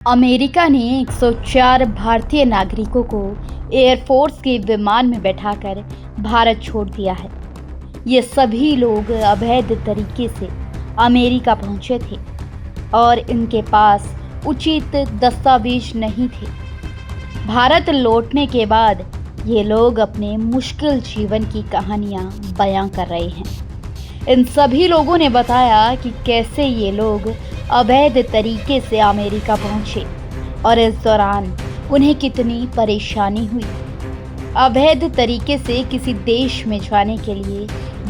America ने 104 भारतीय नागरिकों को एयरफोर्स के विमान में बैठाकर भारत छोड़ दिया है। ये सभी लोग अवैध तरीके से अमेरिका पहुंचे थे और इनके पास उचित दस्तावेज नहीं थे। भारत लौटने के बाद ये लोग अपने मुश्किल जीवन की कहानियां बयां कर रहे हैं। इन सभी लोगों ने बताया कि कैसे ये लोग अवैध तरीके से अमेरिका पहुंचे और इस दौरान उन्हें कितनी परेशानी हुई। अवैध तरीके से किसी देश में जाने के लिए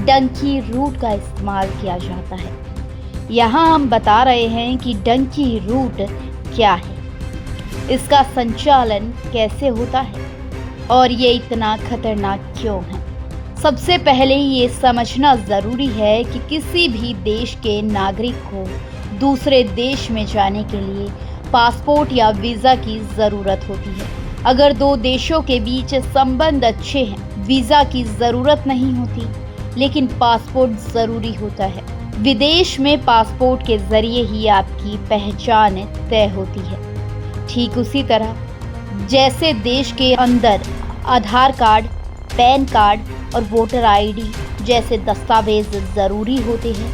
डंकी रूट का इस्तेमाल किया जाता है। यहाँ हम बता रहे हैं कि डंकी रूट क्या है, इसका संचालन कैसे होता है और ये इतना खतरनाक क्यों है। सबसे पहले ये समझना ज़रूरी है कि किसी भी देश के नागरिक को दूसरे देश में जाने के लिए पासपोर्ट या वीज़ा की ज़रूरत होती है। अगर दो देशों के बीच संबंध अच्छे हैं, वीज़ा की ज़रूरत नहीं होती, लेकिन पासपोर्ट ज़रूरी होता है। विदेश में पासपोर्ट के ज़रिए ही आपकी पहचान तय होती है। ठीक उसी तरह जैसे देश के अंदर आधार कार्ड, पैन कार्ड और वोटर आईडी जैसे दस्तावेज ज़रूरी होते हैं,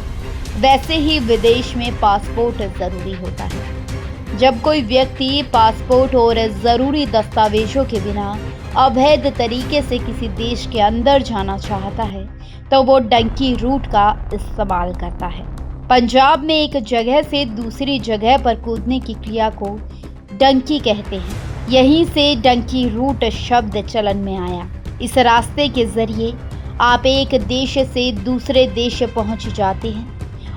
वैसे ही विदेश में पासपोर्ट ज़रूरी होता है। जब कोई व्यक्ति पासपोर्ट और ज़रूरी दस्तावेजों के बिना अवैध तरीके से किसी देश के अंदर जाना चाहता है तो वो डंकी रूट का इस्तेमाल करता है। पंजाब में एक जगह से दूसरी जगह पर कूदने की क्रिया को डंकी कहते हैं। यहीं से डंकी रूट शब्द चलन में आया। इस रास्ते के जरिए आप एक देश से दूसरे देश पहुंच जाते हैं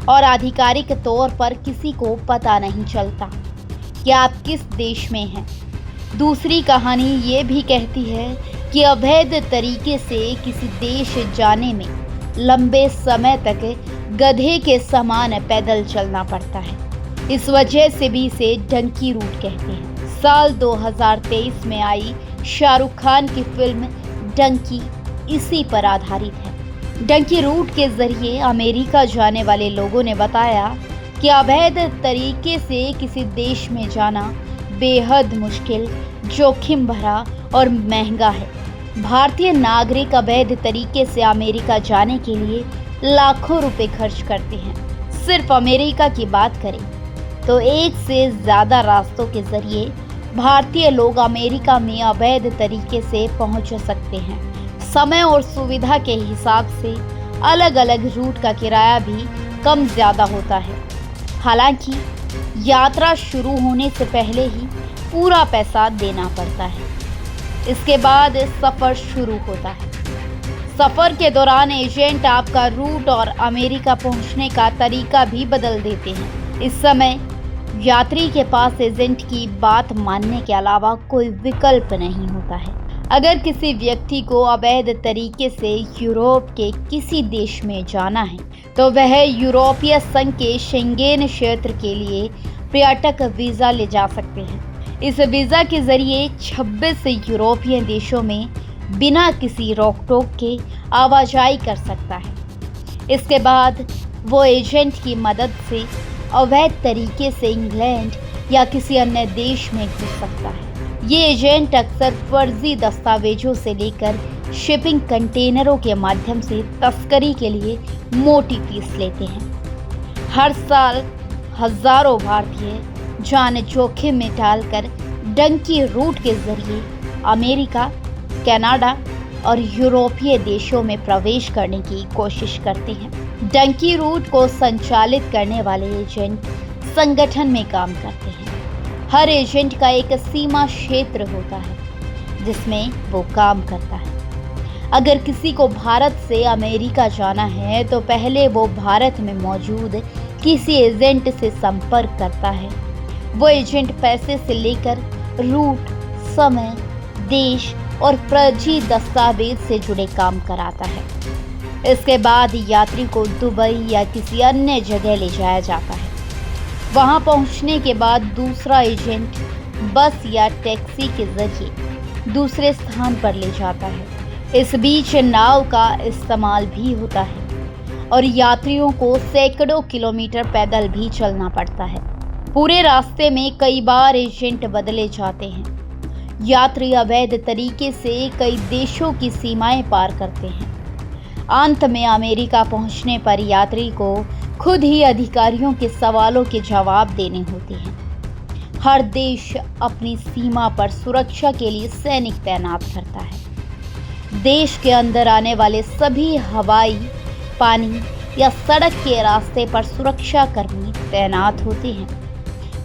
और आधिकारिक तौर पर किसी को पता नहीं चलता कि आप किस देश में हैं। दूसरी कहानी ये भी कहती है कि अवैध तरीके से किसी देश जाने में लंबे समय तक गधे के समान पैदल चलना पड़ता है। इस वजह से भी इसे डंकी रूट कहते हैं। साल 2023 में आई शाहरुख खान की फिल्म डंकी इसी पर आधारित है। डंकी रूट के जरिए अमेरिका जाने वाले लोगों ने बताया कि अवैध तरीके से किसी देश में जाना बेहद मुश्किल, जोखिम भरा और महंगा है। भारतीय नागरिक अवैध तरीके से अमेरिका जाने के लिए लाखों रुपए खर्च करते हैं। सिर्फ अमेरिका की बात करें तो एक से ज़्यादा रास्तों के जरिए भारतीय लोग अमेरिका में अवैध तरीके से पहुंच सकते हैं। समय और सुविधा के हिसाब से अलग अलग रूट का किराया भी कम ज़्यादा होता है। हालांकि यात्रा शुरू होने से पहले ही पूरा पैसा देना पड़ता है। इसके बाद सफ़र शुरू होता है। सफ़र के दौरान एजेंट आपका रूट और अमेरिका पहुंचने का तरीका भी बदल देते हैं। इस समय यात्री के पास एजेंट की बात मानने के अलावा कोई विकल्प नहीं होता है। अगर किसी व्यक्ति को अवैध तरीके से यूरोप के किसी देश में जाना है तो वह यूरोपीय संघ के शेंगेन क्षेत्र के लिए पर्यटक वीज़ा ले जा सकते हैं। इस वीज़ा के जरिए 26 यूरोपीय देशों में बिना किसी रोक टोक के आवाजाही कर सकता है। इसके बाद वो एजेंट की मदद से अवैध तरीके से इंग्लैंड या किसी अन्य देश में घुस सकता है। ये एजेंट अक्सर फर्जी दस्तावेजों से लेकर शिपिंग कंटेनरों के माध्यम से तस्करी के लिए मोटी फीस लेते हैं। हर साल हजारों भारतीय जान जोखिम में डालकर डंकी रूट के जरिए अमेरिका, कनाडा और यूरोपीय देशों में प्रवेश करने की कोशिश करते हैं। डंकी रूट को संचालित करने वाले एजेंट संगठन में काम करते हैं। हर एजेंट का एक सीमा क्षेत्र होता है जिसमें वो काम करता है। अगर किसी को भारत से अमेरिका जाना है तो पहले वो भारत में मौजूद किसी एजेंट से संपर्क करता है। वो एजेंट पैसे से लेकर रूट, समय, देश और फर्जी दस्तावेज से जुड़े काम कराता है। इसके बाद यात्री को दुबई या किसी अन्य जगह ले जाया जाता है। वहां पहुंचने के बाद दूसरा एजेंट बस या टैक्सी के जरिए दूसरे स्थान पर ले जाता है। इस बीच नाव का इस्तेमाल भी होता है और यात्रियों को सैकड़ों किलोमीटर पैदल भी चलना पड़ता है। पूरे रास्ते में कई बार एजेंट बदले जाते हैं। यात्री अवैध तरीके से कई देशों की सीमाएं पार करते हैं। अंत में अमेरिका पहुंचने पर यात्री को खुद ही अधिकारियों के सवालों के जवाब देने होते हैं। हर देश अपनी सीमा पर सुरक्षा के लिए सैनिक तैनात करता है। देश के अंदर आने वाले सभी हवाई, पानी या सड़क के रास्ते पर सुरक्षा कर्मी तैनात होते हैं,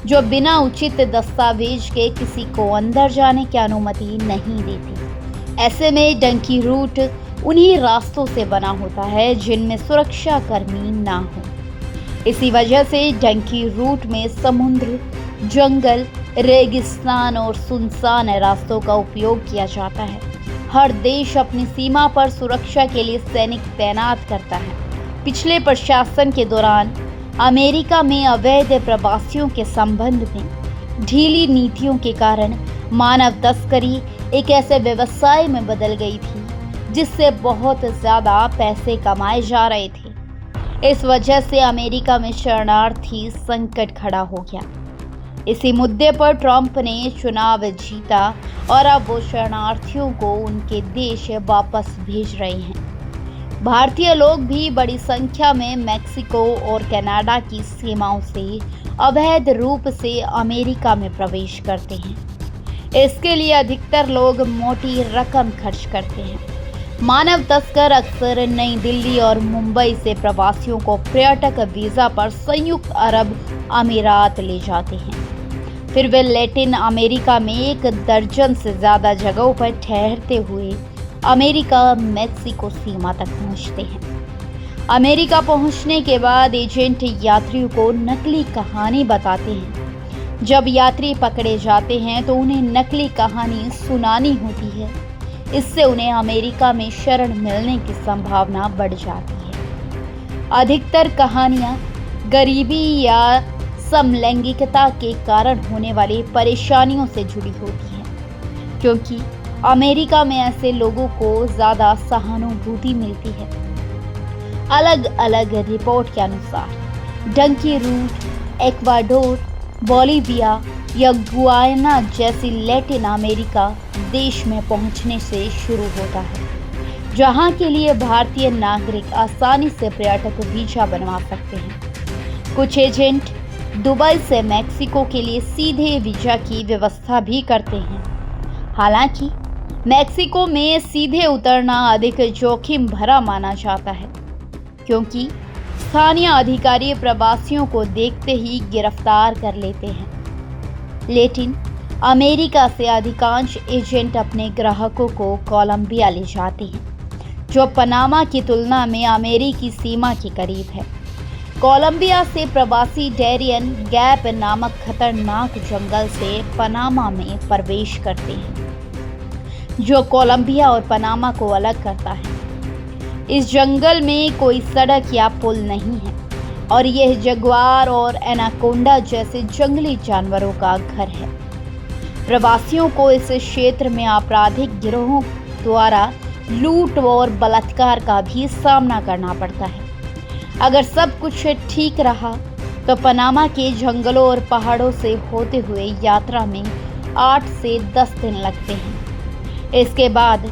जो बिना उचित दस्तावेज के किसी को अंदर जाने की अनुमति नहीं देती। ऐसे में डंकी रूट उन्हीं रास्तों से बना होता है जिनमें सुरक्षा कर्मी ना हो। इसी वजह से डंकी रूट में समुद्र, जंगल, रेगिस्तान और सुनसान रास्तों का उपयोग किया जाता है। हर देश अपनी सीमा पर सुरक्षा के लिए सैनिक तैनात करता है। पिछले प्रशासन के दौरान अमेरिका में अवैध प्रवासियों के संबंध में ढीली नीतियों के कारण मानव तस्करी एक ऐसे व्यवसाय में बदल गई थी जिससे बहुत ज़्यादा पैसे कमाए जा रहे थे। इस वजह से अमेरिका में शरणार्थी संकट खड़ा हो गया। इसी मुद्दे पर ट्रंप ने चुनाव जीता और अब वो शरणार्थियों को उनके देश वापस भेज रहे हैं। भारतीय लोग भी बड़ी संख्या में मैक्सिको और कनाडा की सीमाओं से अवैध रूप से अमेरिका में प्रवेश करते हैं। इसके लिए अधिकतर लोग मोटी रकम खर्च करते हैं। मानव तस्कर अक्सर नई दिल्ली और मुंबई से प्रवासियों को पर्यटक वीज़ा पर संयुक्त अरब अमीरात ले जाते हैं। फिर वे लैटिन अमेरिका में 1 दर्जन से ज़्यादा जगहों पर ठहरते हुए अमेरिका मैक्सिको सीमा तक पहुंचते हैं। अमेरिका पहुंचने के बाद एजेंट यात्रियों को नकली कहानी बताते हैं। जब यात्री पकड़े जाते हैं तो उन्हें नकली कहानी सुनानी होती है। इससे उन्हें अमेरिका में शरण मिलने की संभावना बढ़ जाती है। अधिकतर कहानियां गरीबी या समलैंगिकता के कारण होने वाली परेशानियों से जुड़ी होती हैं, क्योंकि अमेरिका में ऐसे लोगों को ज़्यादा सहानुभूति मिलती है। अलग अलग रिपोर्ट के अनुसार डंकी रूट एक्वाडोर, बोलिविया या गुयाना जैसी लैटिन अमेरिका देश में पहुंचने से शुरू होता है, जहां के लिए भारतीय नागरिक आसानी से पर्यटक वीजा बनवा सकते हैं। कुछ एजेंट दुबई से मैक्सिको के लिए सीधे वीजा की व्यवस्था भी करते हैं। हालांकि मैक्सिको में सीधे उतरना अधिक जोखिम भरा माना जाता है, क्योंकि स्थानीय अधिकारी प्रवासियों को देखते ही गिरफ्तार कर लेते हैं। लेकिन अमेरिका से अधिकांश एजेंट अपने ग्राहकों को कोलंबिया ले जाते हैं, जो पनामा की तुलना में अमेरिकी सीमा के करीब है। कोलंबिया से प्रवासी डैरियन गैप नामक खतरनाक जंगल से पनामा में प्रवेश करते हैं, जो कोलंबिया और पनामा को अलग करता है। इस जंगल में कोई सड़क या पुल नहीं है और यह जगुआर और एनाकोंडा जैसे जंगली जानवरों का घर है। प्रवासियों को इस क्षेत्र में आपराधिक गिरोहों द्वारा लूट और बलात्कार का भी सामना करना पड़ता है। अगर सब कुछ ठीक रहा तो पनामा के जंगलों और पहाड़ों से होते हुए यात्रा में 8 से 10 दिन लगते हैं। इसके बाद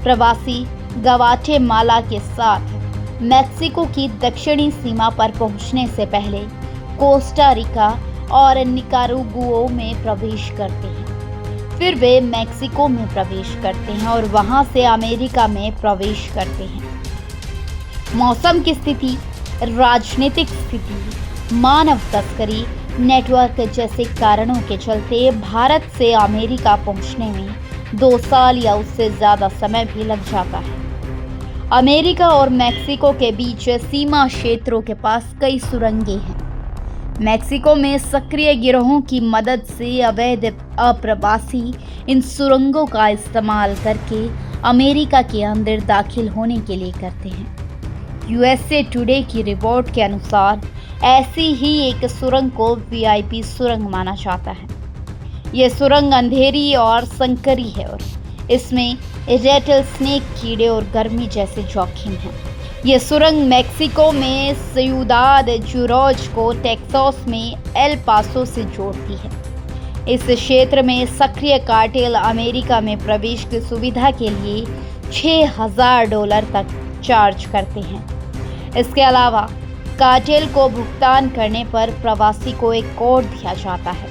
प्रवासी ग्वाटेमाला के साथ मैक्सिको की दक्षिणी सीमा पर पहुंचने से पहले कोस्टा रिका और निकारागुआ में प्रवेश करते हैं। फिर वे मैक्सिको में प्रवेश करते हैं और वहां से अमेरिका में प्रवेश करते हैं। मौसम की स्थिति, राजनीतिक स्थिति, मानव तस्करी नेटवर्क जैसे कारणों के चलते भारत से अमेरिका पहुंचने में 2 साल या उससे ज़्यादा समय भी लग जाता है। अमेरिका और मैक्सिको के बीच सीमा क्षेत्रों के पास कई सुरंगें हैं। मैक्सिको में सक्रिय गिरोहों की मदद से अवैध अप्रवासी इन सुरंगों का इस्तेमाल करके अमेरिका के अंदर दाखिल होने के लिए करते हैं। यूएसए टुडे की रिपोर्ट के अनुसार ऐसी ही एक सुरंग को वीआईपी सुरंग माना जाता है। यह सुरंग अंधेरी और संकरी है और इसमें रेटल स्नेक कीड़े और गर्मी जैसे जोखिम हैं। ये सुरंग मेक्सिको में सियुदाद जुरोज को टेक्सास में एल पासो से जोड़ती है। इस क्षेत्र में सक्रिय कार्टेल अमेरिका में प्रवेश की सुविधा के लिए $6,000 तक चार्ज करते हैं। इसके अलावा कार्टेल को भुगतान करने पर प्रवासी को एक कोड दिया जाता है।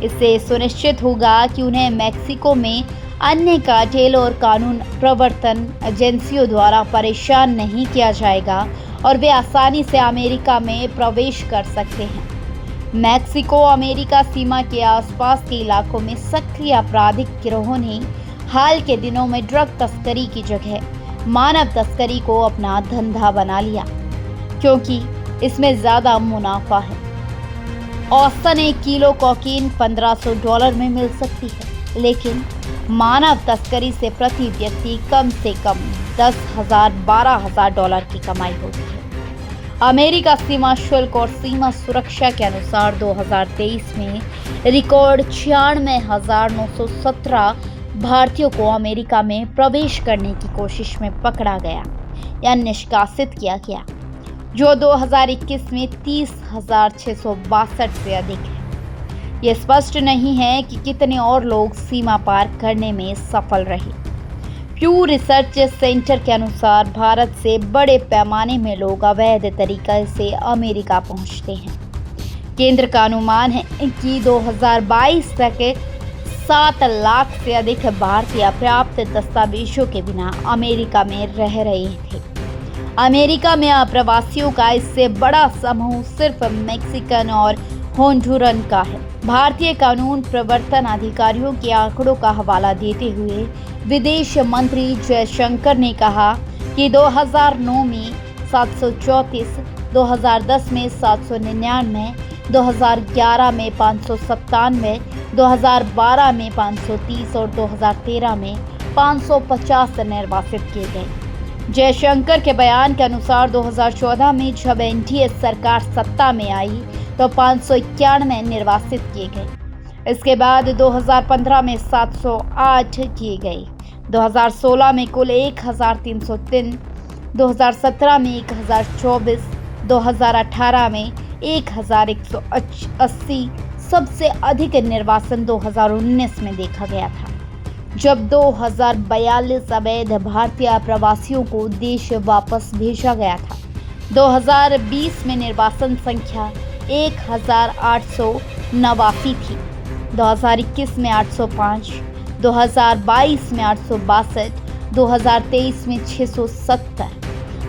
इससे सुनिश्चित होगा कि उन्हें मेक्सिको में अन्य कार्टेल और कानून प्रवर्तन एजेंसियों द्वारा परेशान नहीं किया जाएगा और वे आसानी से अमेरिका में प्रवेश कर सकते हैं। मेक्सिको अमेरिका सीमा के आसपास के इलाकों में सक्रिय आपराधिक गिरोहों ने हाल के दिनों में ड्रग तस्करी की जगह मानव तस्करी को अपना धंधा बना लिया, क्योंकि इसमें ज़्यादा मुनाफा है। औसतन 1 किलो कोकीन $1,500 में मिल सकती है, लेकिन मानव तस्करी से प्रति व्यक्ति कम से कम $10,000-12,000 की कमाई होती है। अमेरिका सीमा शुल्क और सीमा सुरक्षा के अनुसार 2023 में रिकॉर्ड 96,917 भारतीयों को अमेरिका में प्रवेश करने की कोशिश में पकड़ा गया या निष्कासित किया गया, जो 2021 में 30,662 से अधिक है। ये स्पष्ट नहीं है कि कितने और लोग सीमा पार करने में सफल रहे। प्यू रिसर्च सेंटर के अनुसार भारत से बड़े पैमाने में लोग अवैध तरीके से अमेरिका पहुंचते हैं। केंद्र का अनुमान है कि 2022 तक 7 लाख से अधिक भारतीय पर्याप्त दस्तावेजों के बिना अमेरिका में रह रहे थे। अमेरिका में अप्रवासियों का इससे बड़ा समूह सिर्फ मैक्सिकन और होंडुरन का है। भारतीय कानून प्रवर्तन अधिकारियों के आंकड़ों का हवाला देते हुए विदेश मंत्री जयशंकर ने कहा कि 2009 में 734, 2010 में 799, 2011 में 597, 2012 में 530 और 2013 में 550 निर्वासित किए गए। जयशंकर के बयान के अनुसार 2014 में जब एनडीए सरकार सत्ता में आई तो 591 निर्वासित किए गए। इसके बाद 2015 में 708 किए गए, 2016 में कुल 1,303, 2017 में 1,024, 2018 में 1,180। सबसे अधिक निर्वासन 2019 में देखा गया था, जब 2,042 अवैध भारतीय प्रवासियों को देश वापस भेजा गया था। 2020 में निर्वासन संख्या 1,889 थी, 2021 में 805, 2022 में 862, 2023 में 670,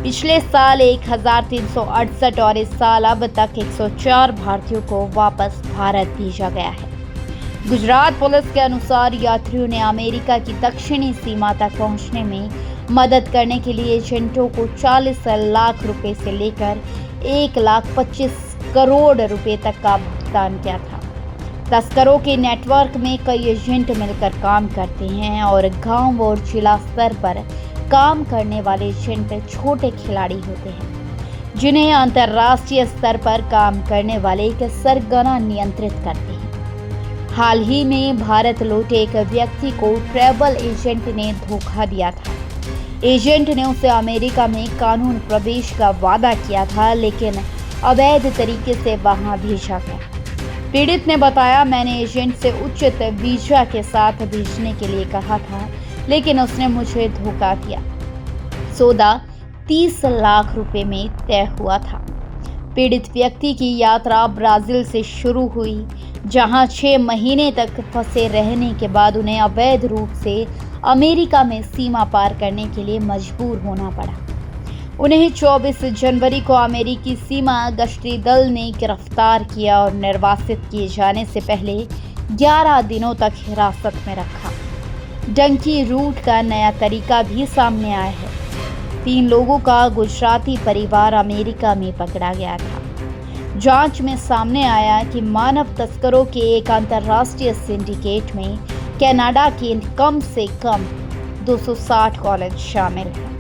पिछले साल 1,368 और इस साल अब तक 104 भारतीयों को वापस भारत भेजा गया है। गुजरात पुलिस के अनुसार यात्रियों ने अमेरिका की दक्षिणी सीमा तक पहुंचने में मदद करने के लिए एजेंटों को 40 लाख रुपए से लेकर 1,25 करोड़ रुपए तक का भुगतान किया था। तस्करों के नेटवर्क में कई एजेंट मिलकर काम करते हैं और गांव और जिला स्तर पर काम करने वाले एजेंट छोटे खिलाड़ी होते हैं, जिन्हें अंतर्राष्ट्रीय स्तर पर काम करने वाले एक सरगना नियंत्रित करते हैं। हाल ही में भारत लौटे एक व्यक्ति को ट्रैवल एजेंट ने धोखा दिया था। एजेंट ने उसे अमेरिका में कानून प्रवेश का वादा किया था, लेकिन अवैध तरीके से वहां भेजा गया। पीड़ित ने बताया, मैंने एजेंट से उचित वीजा के साथ भेजने के लिए कहा था, लेकिन उसने मुझे धोखा दिया। सौदा 30 लाख रुपए में तय हुआ था। पीड़ित व्यक्ति की यात्रा ब्राजील से शुरू हुई, जहां 6 महीने तक फंसे रहने के बाद उन्हें अवैध रूप से अमेरिका में सीमा पार करने के लिए मजबूर होना पड़ा। उन्हें 24 जनवरी को अमेरिकी सीमा गश्ती दल ने गिरफ्तार किया और निर्वासित किए जाने से पहले 11 दिनों तक हिरासत में रखा। डंकी रूट का नया तरीका भी सामने आया है। 3 लोगों का गुजराती परिवार अमेरिका में पकड़ा गया था। जांच में सामने आया कि मानव तस्करों के एक अंतर्राष्ट्रीय सिंडिकेट में कनाडा के कम से कम 260 कॉलेज शामिल हैं।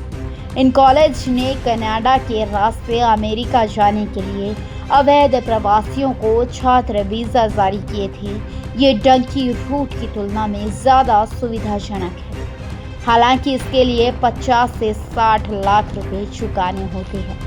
इन कॉलेज ने कनाडा के रास्ते अमेरिका जाने के लिए अवैध प्रवासियों को छात्र वीज़ा जारी किए थे। ये डंकी रूट की तुलना में ज़्यादा सुविधाजनक है। हालांकि इसके लिए 50 से 60 लाख रुपए चुकाने होते हैं।